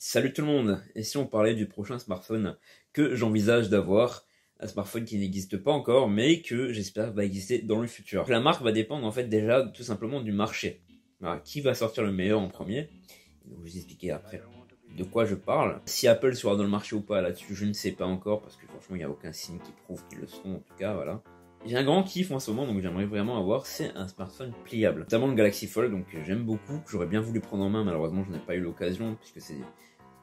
Salut tout le monde, et si on parlait du prochain smartphone que j'envisage d'avoir, un smartphone qui n'existe pas encore, mais que j'espère va exister dans le futur. La marque va dépendre en fait déjà tout simplement du marché. Voilà, qui va sortir le meilleur en premier? Donc, je vais vous expliquer après de quoi je parle. Si Apple sera dans le marché ou pas là-dessus, je ne sais pas encore, parce que franchement il n'y a aucun signe qui prouve qu'ils le seront en tout cas, voilà. J'ai un grand kiff en ce moment, donc j'aimerais vraiment avoir, c'est un smartphone pliable. Notamment le Galaxy Fold, donc j'aime beaucoup, que j'aurais bien voulu prendre en main, malheureusement je n'ai pas eu l'occasion, puisque c'est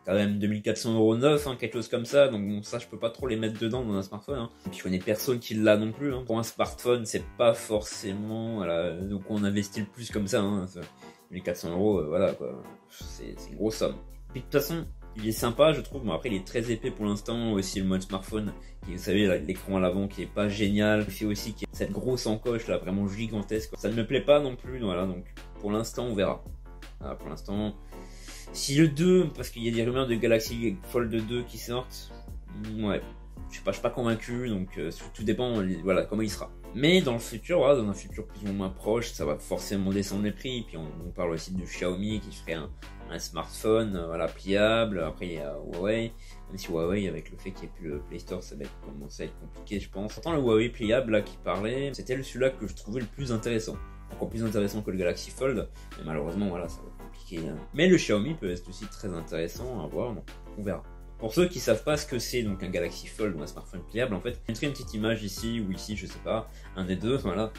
quand même 2400 € neuf, hein, quelque chose comme ça, donc bon, ça je peux pas trop les mettre dedans dans un smartphone, hein. Et puis je connais personne qui l'a non plus, hein. Pour un smartphone c'est pas forcément, voilà, donc on investit le plus comme ça, hein. 1400 €, voilà quoi, c'est une grosse somme. Et puis de toute façon, il est sympa je trouve, bon après il est très épais pour l'instant, aussi le mode smartphone, qui, vous savez l'écran à l'avant qui est pas génial, il fait aussi qu'il y a cette grosse encoche là, vraiment gigantesque, ça ne me plaît pas non plus, voilà, donc pour l'instant on verra. Voilà, pour l'instant... Si le 2, parce qu'il y a des rumeurs de Galaxy Fold 2 qui sortent, ouais, je suis pas convaincu, donc tout dépend, voilà, comment il sera. Mais dans le futur, voilà, dans un futur plus ou moins proche, ça va forcément descendre les prix. Puis on parle aussi de Xiaomi qui ferait un smartphone, voilà, pliable. Après il y a Huawei, même si Huawei avec le fait qu'il n'y ait plus le Play Store, ça va commencer à être compliqué, je pense. Pourtant le Huawei pliable là qui parlait, c'était celui-là que je trouvais le plus intéressant. Encore plus intéressant que le Galaxy Fold, mais malheureusement voilà, ça va être compliqué. Mais le Xiaomi peut être aussi très intéressant à voir, donc on verra. Pour ceux qui savent pas ce que c'est donc un Galaxy Fold ou un smartphone pliable, en fait, je mettrai une petite image ici ou ici, je sais pas, un des deux, voilà.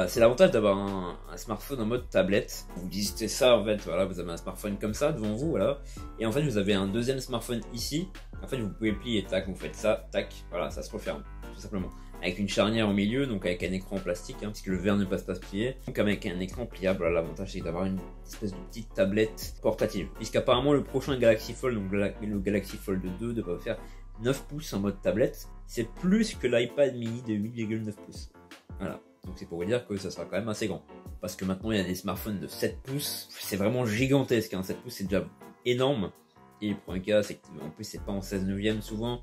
C'est l'avantage d'avoir un smartphone en mode tablette. Vous visitez ça en fait, voilà, vous avez un smartphone comme ça devant vous, voilà, et en fait vous avez un deuxième smartphone ici. En fait vous pouvez plier, tac, vous faites ça, tac, voilà, ça se referme, tout simplement. Avec une charnière au milieu, donc avec un écran en plastique, hein, puisque le verre ne passe pas se plier. Donc avec un écran pliable, l'avantage c'est d'avoir une espèce de petite tablette portative. Puisqu'apparemment le prochain Galaxy Fold, donc le Galaxy Fold 2 devrait faire 9 pouces en mode tablette. C'est plus que l'iPad mini de 8,9 pouces. Voilà, donc c'est pour vous dire que ça sera quand même assez grand. Parce que maintenant il y a des smartphones de 7 pouces, c'est vraiment gigantesque, hein. 7 pouces c'est déjà énorme. Et le premier cas c'est qu'en plus c'est pas en 16 neuvième souvent.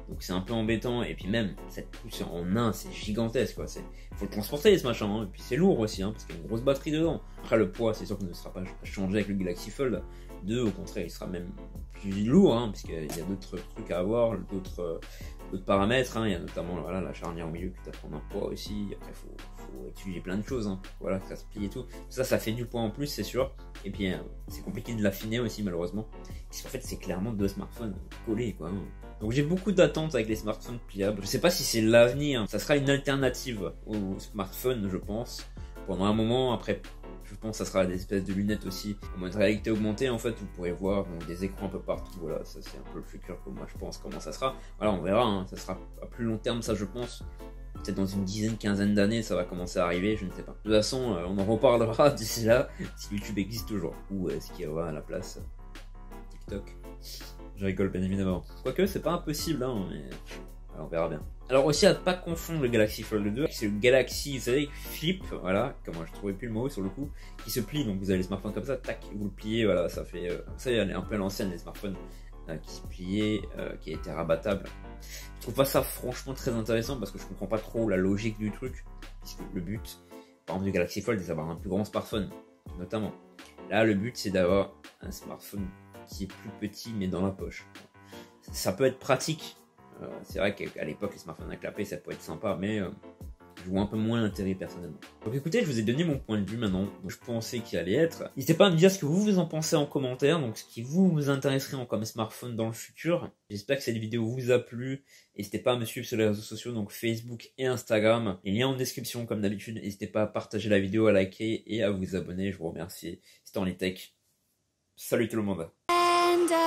Donc c'est un peu embêtant, et puis même, cette pousse en main, c'est gigantesque quoi, faut le transporter ce machin, hein. Et puis c'est lourd aussi, hein, parce qu'il y a une grosse batterie dedans. Après le poids, c'est sûr qu'il ne sera pas changé avec le Galaxy Fold 2, au contraire il sera même plus lourd, hein, puisqu'il y a d'autres trucs à avoir, d'autres paramètres, hein. Il y a notamment voilà, la charnière au milieu qui doit prendre un poids aussi, après faut étudier plein de choses, hein. Voilà, que ça se plie et tout. Ça fait du poids en plus c'est sûr, et puis c'est compliqué de l'affiner aussi malheureusement, parce qu'en fait c'est clairement deux smartphones collés quoi, hein. Donc j'ai beaucoup d'attentes avec les smartphones pliables. Je sais pas si c'est l'avenir, ça sera une alternative au smartphone je pense, pendant un moment. Après je pense que ça sera des espèces de lunettes aussi, en mode réalité augmentée en fait, vous pourrez voir donc, des écrans un peu partout, voilà, ça c'est un peu le futur que moi je pense comment ça sera. Voilà, on verra, hein. Ça sera à plus long terme ça je pense, peut-être dans une dizaine, quinzaine d'années ça va commencer à arriver, je ne sais pas. De toute façon on en reparlera d'ici là, si YouTube existe toujours, ou est-ce qu'il y aura à la place TikTok. Je rigole bien évidemment. Quoique c'est pas impossible, hein, mais alors, on verra bien. Alors aussi à ne pas confondre le Galaxy Fold 2, c'est le Galaxy, vous savez, Flip, voilà, comment je trouvais plus le mot sur le coup, qui se plie, donc vous avez les smartphones comme ça, tac, vous le pliez, voilà, ça fait, ça est un peu à l'ancienne les smartphones qui se pliaient, qui étaient rabattables. Je trouve pas ça franchement très intéressant parce que je comprends pas trop la logique du truc, puisque le but, par exemple du Galaxy Fold, c'est d'avoir un plus grand smartphone, notamment. Là le but c'est d'avoir un smartphone qui est plus petit mais dans la poche. Ça peut être pratique, c'est vrai qu'à l'époque les smartphones à clapet ça peut être sympa, mais je vois un peu moins l'intérêt personnellement. Donc écoutez, je vous ai donné mon point de vue maintenant, donc je pensais qu'il allait être. N'hésitez pas à me dire ce que vous en pensez en commentaire, donc ce qui vous intéresserait comme smartphone dans le futur. J'espère que cette vidéo vous a plu. N'hésitez pas à me suivre sur les réseaux sociaux, donc Facebook et Instagram. Les liens en description comme d'habitude. N'hésitez pas à partager la vidéo, à liker et à vous abonner. Je vous remercie. C'était OnlyTech. Salut tout le monde. End of time.